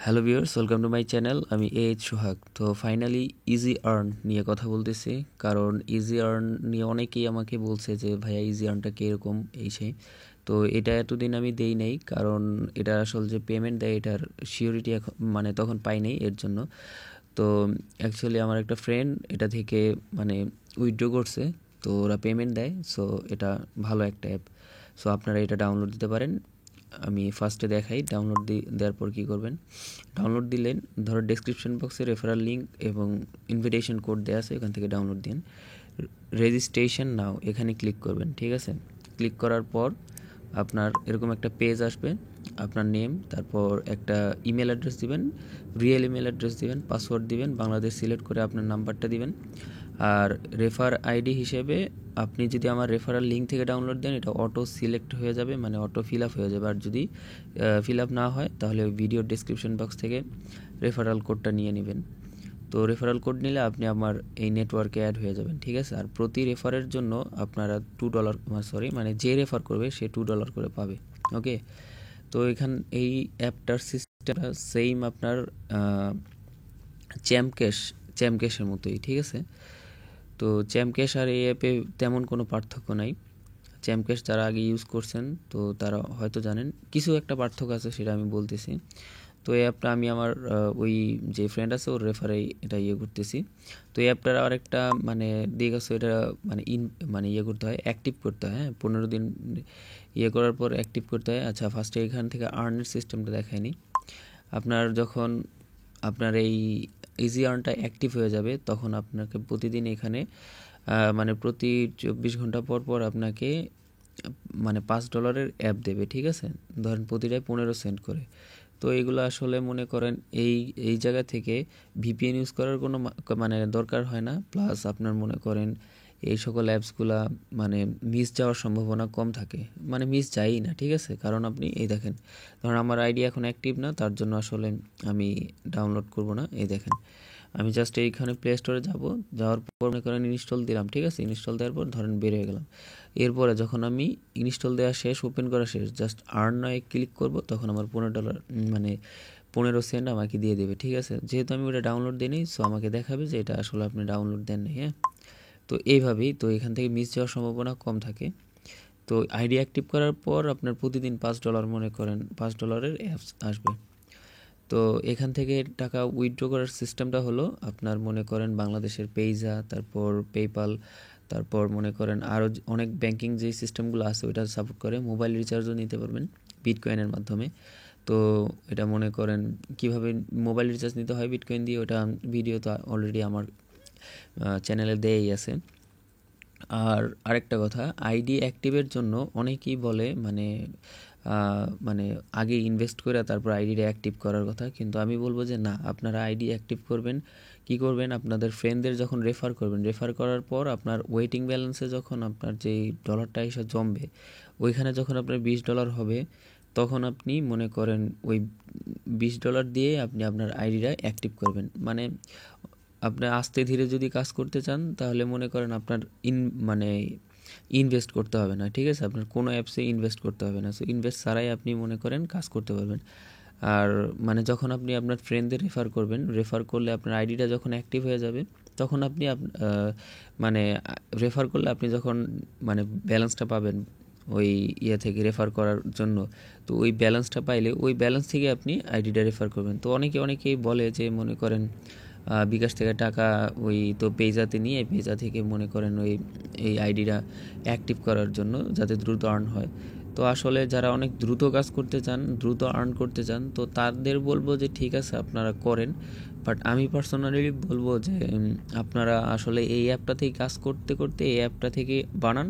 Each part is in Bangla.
Hello viewers, welcome to my channel. আমি সোহাগ। তো ফাইনালি ইজি আর্ন নিয়ে কথা বলতেছি, কারণ ইজি আর্ন নিয়ে অনেকেই আমাকে বলছে যে ভাইয়া ইজি আর্নটা কীরকম এই সেই। তো এটা এতদিন আমি দেই নাই, কারণ এটা আসলে যে পেমেন্ট দেয় এটার সিওরিটি এখন মানে তখন পাই নাই এর জন্য। তো অ্যাকচুয়ালি আমার একটা ফ্রেন্ড এটা থেকে মানে উইথড্র করছে, তো ওরা পেমেন্ট দেয়। সো এটা ভালো একটা অ্যাপ। সো আপনারা এটা ডাউনলোড দিতে পারেন। আমি ফার্স্টে দেখাই ডাউনলোড দেওয়ার পর কী করবেন। ডাউনলোড দিলেন, ধরো ডেসক্রিপশন বক্সে রেফারাল লিঙ্ক এবং ইনভিটেশন কোড দেওয়া আছে, এখান থেকে ডাউনলোড দিন। রেজিস্ট্রেশন নাও এখানে ক্লিক করবেন, ঠিক আছে। ক্লিক করার পর আপনার এরকম একটা পেজ আসবে। আপনার নেম, তারপর একটা ইমেল অ্যাড্রেস দিবেন, রিয়েল ইমেল অ্যাড্রেস দিবেন, পাসওয়ার্ড দিবেন, বাংলাদেশ সিলেক্ট করে আপনার নাম্বারটা দিবেন। আর রেফার আইডি হিসেবে আপনি যদি আমার রেফারাল লিঙ্ক থেকে ডাউনলোড দেন এটা অটো সিলেক্ট হয়ে যাবে, মানে অটো ফিল আপ হয়ে যাবে। আর যদি ফিল আপ না হয় তাহলে ভিডিও ডেসক্রিপশন বক্স থেকে রেফারাল কোডটা নিয়ে নেবেন। তো রেফারাল কোড নিলে আপনি আমার এই নেটওয়ার্কে অ্যাড হয়ে যাবেন, ঠিক আছে। আর প্রতি রেফারের জন্য আপনারা $2 মানে যে রেফার করবে সে $2 করে পাবে। ওকে, তো এই অ্যাপটার সিস্টেমটা সেম আপনার চ্যামক্যাশের মতোই, ঠিক আছে। তো চ্যামক্যাশ আর এই অ্যাপে তেমন কোনো পার্থক্য নাই। চ্যামক্যাশ যারা আগে ইউজ করছেন তো তারা হয়তো জানেন, কিছু একটা পার্থক্য আছে সেটা আমি বলতেছি। তো এই অ্যাপটা আমি আমার ওই যে ফ্রেন্ড আছে ওর রেফারে এটা করতেছি। তো এই অ্যাপটার আর একটা মানে দিক আছে, এটা মানে করতে হয়, অ্যাক্টিভ করতে হয়। হ্যাঁ, 15 দিন করার পর অ্যাক্টিভ করতে হয়। আচ্ছা, ফার্স্টে এখান থেকে আর্নের সিস্টেমটা দেখায়নি। আপনার যখন আপনার এই ইজি আর্নটা অ্যাক্টিভ হয়ে যাবে তখন আপনাকে প্রতিদিন এখানে মানে প্রতি 24 ঘন্টা পর পর আপনাকে মানে $5 অ্যাপ দেবে, ঠিক আছে। ধরেন প্রতিটায় 15 সেন্ট করে। তো এগুলো আসলে মনে করেন এই জায়গা থেকে ভিপিএন ইউজ করার কোনো মানে দরকার হয় না। প্লাস আপনার মনে করেন এই সকল অ্যাপসগুলা মানে মিস যাওয়ার সম্ভাবনা কম থাকে, মানে মিস যায়ই না, ঠিক আছে। কারণ আপনি এই দেখেন, ধরুন আমার আইডি এখন অ্যাক্টিভ না, তার জন্য আসলে আমি ডাউনলোড করব না। এই দেখেন, আমি জাস্ট এইখানে প্লে স্টোরে যাওয়ার পর মনে করেন ইনস্টল দিলাম, ঠিক আছে। ইনস্টল দেওয়ার পর ধরেন বের হয়ে গেলাম। এরপরে যখন আমি ইনস্টল দেওয়া শেষ, ওপেন করা শেষ, জাস্ট আর্ন নয় ক্লিক করব, তখন আমার $15 মানে 15 সেন্ট আমাকে দিয়ে দেবে, ঠিক আছে। যেহেতু আমি ওটা ডাউনলোড দিইনি, সো আমাকে দেখাবে যে এটা আসলে আপনি ডাউনলোড দেন নাই। হ্যাঁ, তো এইভাবেই তো এখান থেকে মিস যাওয়ার সম্ভাবনা কম থাকে। তো আইডি অ্যাক্টিভ করার পর আপনার প্রতিদিন $5 মনে করেন $5 অ্যাপস আসবে। তো এখান থেকে টাকা উইথড্র করার সিস্টেমটা হলো আপনার মনে করেন বাংলাদেশের পেইজা, তারপর পেপাল, তারপর মনে করেন আরও অনেক ব্যাংকিং যে সিস্টেমগুলো আছে ওইটা সাপোর্ট করে। মোবাইল রিচার্জও নিতে পারবেন বিটকয়েনের মাধ্যমে। তো এটা মনে করেন কিভাবে মোবাইল রিচার্জ নিতে হয় বিটকয়েন দিয়ে, ওটা ভিডিও তো অলরেডি আমার চ্যানেলে দেয়াই আছে। আর আরেকটা কথা, আইডি অ্যাক্টিভের জন্য অনেকেই বলে মানে আগে ইনভেস্ট করে তারপর আইডিটা অ্যাক্টিভ করার কথা, কিন্তু আমি বলবো যে না, আপনারা আইডি অ্যাক্টিভ করবেন কি করবেন, আপনাদের ফ্রেন্ডদের যখন রেফার করবেন, রেফার করার পর আপনার ওয়েটিং ব্যালেন্সে যখন আপনার যেই ডলারটা এসে জমবে, ওইখানে যখন আপনার $20 হবে, তখন আপনি মনে করেন ওই $20 দিয়ে আপনি আপনার আইডিটা অ্যাক্টিভ করবেন। মানে আপনি আস্তে ধীরে যদি কাজ করতে চান তাহলে মনে করেন আপনার মানে ইনভেস্ট করতে হবে না, ঠিক আছে। আপনার কোনো অ্যাপসে ইনভেস্ট করতে হবে না। সো ইনভেস্ট ছাড়াই আপনি মনে করেন কাজ করতে পারবেন। আর মানে যখন আপনি আপনার ফ্রেন্ডদের রেফার করবেন, রেফার করলে আপনার আইডিটা যখন অ্যাক্টিভ হয়ে যাবে তখন আপনি মানে রেফার করলে আপনি যখন মানে ব্যালেন্সটা পাবেন ওই থেকে রেফার করার জন্য, তো ওই ব্যালেন্সটা পাইলে ওই ব্যালেন্স থেকে আপনি আইডিটা রেফার করবেন। তো অনেকেই বলে যে মনে করেন বিকাশ থেকে টাকা ওই তো পেজাতে নিয়ে পেজা থেকে মনে করেন এই আইডিটা অ্যাক্টিভ করার জন্য যাতে দ্রুত আর্ন হয়। তো আসলে যারা অনেক দ্রুত কাজ করতে চান, দ্রুত আর্ন করতে চান, তো তাদের বলবো যে ঠিক আছে আপনারা করেন। বাট আমি পার্সোনালি বলবো যে আপনারা আসলে এই অ্যাপটা থেকে কাজ করতে করতে এই অ্যাপটা থেকে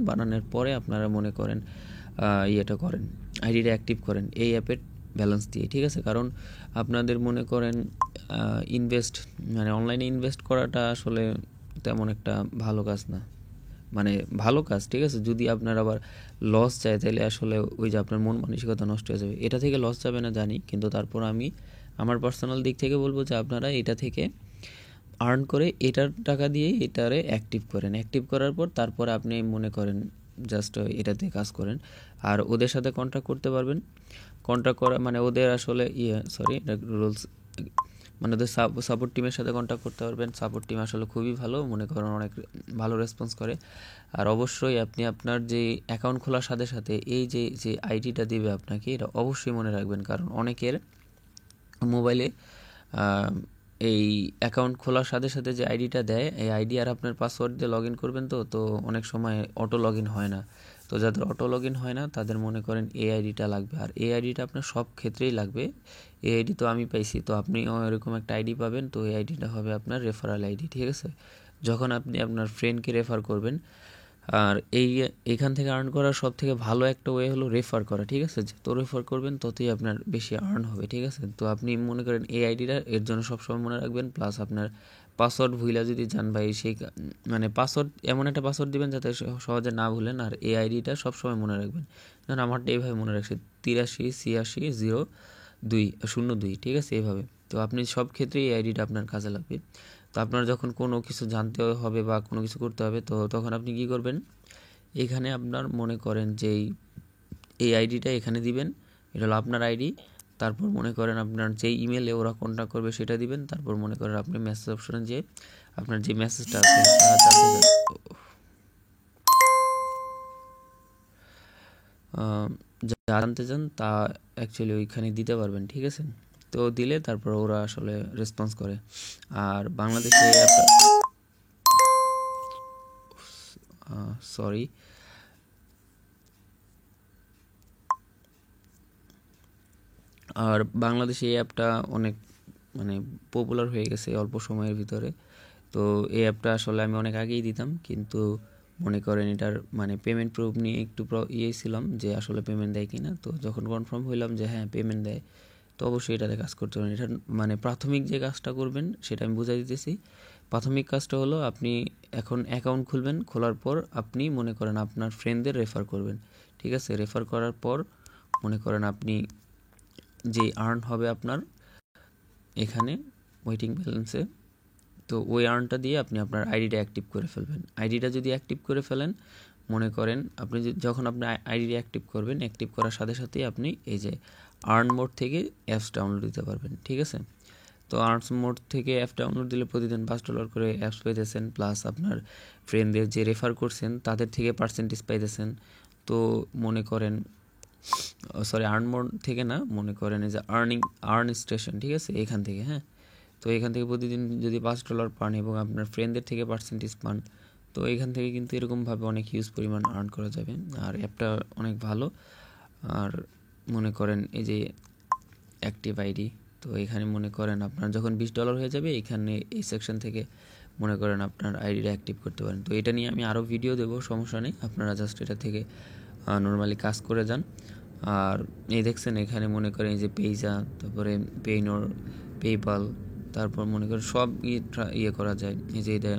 বানানোর পরে আপনারা মনে করেন ইয়েটা করেন, আইডিটা অ্যাক্টিভ করেন এই অ্যাপের ব্যালেন্স দিয়ে, ঠিক আছে। কারণ আপনাদের মনে করেন ইনভেস্ট মানে অনলাইনে ইনভেস্ট করাটা আসলে তেমন একটা ভালো কাজ না, মানে ভালো কাজ, ঠিক আছে। যদি আপনার আবার লস যায় তাহলে আসলে ওই যে আপনার মন মানসিকতা নষ্ট হয়ে যাবে। এটা থেকে লস যাবে না জানি, কিন্তু তারপর আমি আমার পার্সোনাল দিক থেকে বলবো যে আপনারা এটা থেকে আর্ন করে এটার টাকা দিয়ে এটারে অ্যাক্টিভ করেন। অ্যাক্টিভ করার পর তারপরে আপনি মনে করেন জাস্ট এটাতে কাজ করেন। আর ওদের সাথে কন্ট্যাক্ট করতে পারবেন। কন্ট্যাক্ট করা মানে ওদের আসলে এটা রুলস মানে ওদের সাপোর্ট টিমের সাথে কন্ট্যাক্ট করতে পারবেন। সাপোর্ট টিম আসলে খুবই ভালো, মনে করেন অনেক ভালো রেসপন্স করে। আর অবশ্যই আপনি আপনার যে অ্যাকাউন্ট খোলার সাথে সাথে এই যে আইডিটা দিবে আপনাকে, এটা অবশ্যই মনে রাখবেন, কারণ অনেকের মোবাইলে এই অ্যাকাউন্ট খোলার সাথে সাথে যে আইডিটা দেয়, এই আইডি আর আপনার পাসওয়ার্ড দিয়ে লগ ইন করবেন, তো অনেক সময় অটো লগ ইন হয় না। তো যাদের অটো লগ ইন হয় না তাদের মনে করেন এই আইডিটা লাগবে, আর এই আইডিটা আপনার সব ক্ষেত্রেই লাগবে। এই আইডি তো আমি পাইছি, তো আপনিও এরকম একটা আইডি পাবেন, তো এই আইডিটা হবে আপনার রেফারাল আইডি, ঠিক আছে? যখন আপনি আপনার ফ্রেন্ডকে রেফার করবেন, আর এইখান থেকে আর্ন করার সব থেকে ভালো একটা ওয়ে হলো রেফার করা, ঠিক আছে? যত রেফার করবেন ততই আপনার বেশি আর্ন হবে, ঠিক আছে? তো আপনি মনে করেন এই আইডিটা এর জন্য সবসময় মনে রাখবেন, প্লাস আপনার পাসওয়ার্ড ভুলা যদি যান ভাই, সেই মানে পাসওয়ার্ড এমন একটা পাসওয়ার্ড দিবেন যাতে সহজে না ভুলেন, আর এই আইডিটা সবসময় মনে রাখবেন। যেমন আমারটা এইভাবে মনে রাখছি, 838602, ঠিক আছে? এইভাবে। তো আপনি সব ক্ষেত্রেই এই আইডিটা আপনার কাজে লাগবে। তো আপনার যখন কোনো কিছু জানতে হবে বা কোনো কিছু করতে হবে, তো তখন আপনি কী করবেন, এখানে আপনার মনে করেন যে এই আইডিটা এখানে দিবেন, এটা হলো আপনার আইডি। তারপর মনে করেন আপনার যেই ইমেলে ওরা কন্ট্যাক্ট করবে সেটা দিবেন। তারপর মনে করেন আপনি মেসেজ অপশনে যে আপনার যে মেসেজটা আছে জানতে চান তা অ্যাকচুয়ালি ওইখানে দিতে পারবেন, ঠিক আছে? তো দিলে তারপর ওরা আসলে রেসপন্স করে। আর বাংলাদেশে সরি আর বাংলাদেশে এই অ্যাপটা অনেক মানে পপুলার হয়ে গেছে অল্প সময়ের ভিতরে। তো এই অ্যাপটা আসলে আমি অনেক আগেই দিতাম, কিন্তু মনে করেন এটার মানে পেমেন্ট প্রুফ নিয়ে একটু ছিলাম যে আসলে পেমেন্ট দেয় কি না। তো যখন কনফার্ম হইলাম যে হ্যাঁ পেমেন্ট দেয়, তো অবশ্যই এটাতে কাজ করতে পারেন। এটার মানে প্রাথমিক যে কাজটা করবেন সেটা আমি বুঝাই দিতেছি। প্রাথমিক কাজটা হলো আপনি এখন অ্যাকাউন্ট খুলবেন, খোলার পর আপনি মনে করেন আপনার ফ্রেন্ডদের রেফার করবেন, ঠিক আছে? রেফার করার পর মনে করেন আপনি যে আর্ন হবে আপনার এখানে ওয়েটিং ব্যালেন্সে, তো ওই আর্নটা দিয়ে আপনি আপনার আইডিটা অ্যাক্টিভ করে ফেলবেন। আইডিটা যদি অ্যাক্টিভ করে ফেলেন, মনে করেন আপনি যখন আপনি আইডিটা অ্যাক্টিভ করবেন, অ্যাক্টিভ করার সাথে সাথেই আপনি এই যে আর্ন মোড থেকে অ্যাপস ডাউনলোড দিতে পারবেন, ঠিক আছে? তো আর্নস মোড থেকে অ্যাপ ডাউনলোড দিলে প্রতিদিন $5 করে অ্যাপস পেতেছেন, প্লাস আপনার ফ্রেন্ডদের যে রেফার করছেন তাদের থেকে পার্সেন্টেজ পাইতেছেন। তো মনে করেন আর্ন মোড থেকে না, মনে করেন এই যে আর্ন স্টেশন, ঠিক আছে? এখান থেকে, হ্যাঁ। তো এখান থেকে প্রতিদিন যদি $5 পান এবং আপনার ফ্রেন্ডদের থেকে পার্সেন্টেজ পান, তো এখান থেকে কিন্তু এরকমভাবে অনেক হিউজ পরিমাণ আর্ন করা যাবে। আর অ্যাপটা অনেক ভালো। আর মনে করেন এই যে অ্যাক্টিভ আইডি, তো এখানে মনে করেন আপনার যখন $20 হয়ে যাবে, এখানে এই সেকশন থেকে মনে করেন আপনার আইডিটা অ্যাক্টিভ করতে পারেন। তো এটা নিয়ে আমি আরও ভিডিও দেবো, সমস্যা নেই, আপনারা জাস্ট এটা থেকে নর্মালি কাজ করে যান। আর এই দেখছেন এখানে মনে করেন এই যে পেইজা, তারপরে পেইনোর, পেপাল, তারপর মনে করেন সব ইয়ে করা যায়। এই যে এটা,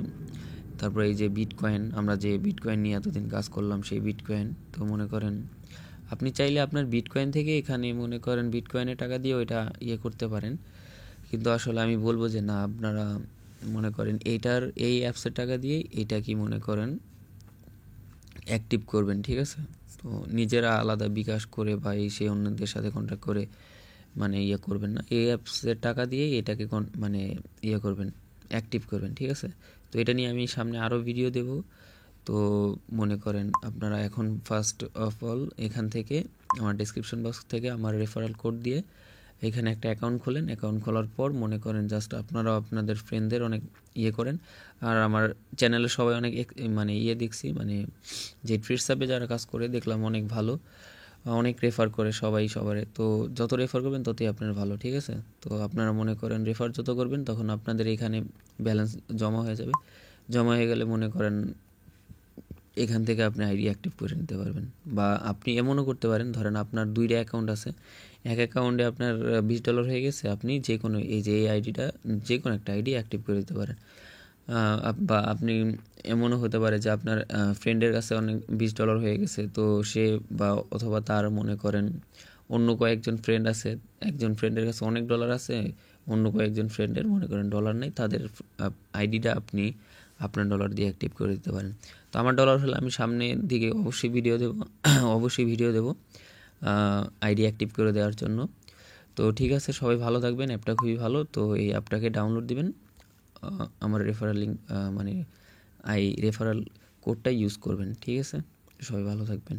তারপরে এই যে বিটকয়েন, আমরা যে বিটকয়েন নিয়ে এতদিন কাজ করলাম সেই বিটকয়েন। তো মনে করেন আপনি চাইলে আপনার বিটকয়েন থেকে এখানে মনে করেন বিটকয়েনের টাকা দিয়ে ওইটা ইয়ে করতে পারেন, কিন্তু আসলে আমি বলবো যে না, আপনারা মনে করেন এই অ্যাপসের টাকা দিয়ে এইটা কি মনে করেন অ্যাক্টিভ করবেন, ঠিক আছে? তো নিজেরা আলাদা বিকাশ করে বা সেই অন্যদের সাথে কন্ট্যাক্ট করে মানে ইয়ে করবেন না, এই অ্যাপসের টাকা দিয়েই এটাকে মানে ইয়ে করবেন, অ্যাক্টিভ করবেন, ঠিক আছে? তো এটা নিয়ে আমি সামনে আরও ভিডিও দেব। তো মনে করেন আপনারা এখন ফার্স্ট অফ অল এখান থেকে আমার ডেসক্রিপশন বক্স থেকে আমার রেফারেল কোড দিয়ে এখানে একটা অ্যাকাউন্ট খোলেন। অ্যাকাউন্ট খোলার পর মনে করেন জাস্ট আপনারাও আপনাদের ফ্রেন্ডদের অনেক ইয়ে করেন। আর আমার চ্যানেলে সবাই অনেক মানে দেখছি, মানে যে ট্রিটস অ্যাপে যারা কাজ করে দেখলাম অনেক ভালো, অনেক রেফার করে সবাই সবারে। তো যত রেফার করবেন ততই আপনার ভালো, ঠিক আছে? তো আপনারা মনে করেন রেফার যত করবেন তখন আপনাদের এখানে ব্যালেন্স জমা হয়ে যাবে। জমা হয়ে গেলে মনে করেন এখান থেকে আপনি আইডি অ্যাক্টিভ করে নিতে পারবেন। বা আপনি এমনও করতে পারেন, ধরেন আপনার 2টা অ্যাকাউন্ট আছে, এক অ্যাকাউন্টে আপনার $20 হয়ে গেছে, আপনি যে কোনো এই যে এই আইডিটা যে কোনো একটা আইডি অ্যাক্টিভ করে দিতে পারেন। বা আপনি এমনও হতে পারে যে আপনার ফ্রেন্ডের কাছে অনেক $20 হয়ে গেছে, তো সে বা অথবা তার মনে করেন অন্য কয়েকজন ফ্রেন্ড আছে, একজন ফ্রেন্ডের কাছে অনেক ডলার আছে, অন্য কয়েকজন ফ্রেন্ডের মনে করেন ডলার নেই, তাদের আইডিটা আপনি আপনার ডলার দিয়ে অ্যাক্টিভ করে দিতে পারেন। তো আমার ডলার হলে আমি সামনের দিকে অবশ্যই ভিডিও দেবো আইডি অ্যাক্টিভ করে দেওয়ার জন্য। তো ঠিক আছে, সবাই ভালো থাকবেন। অ্যাপটা খুবই ভালো। তো এই অ্যাপটাকে ডাউনলোড দিবেন, আমার রেফারাল লিঙ্ক মানে রেফারাল কোডটা ইউজ করবেন। ঠিক আছে, সবাই ভালো থাকবেন।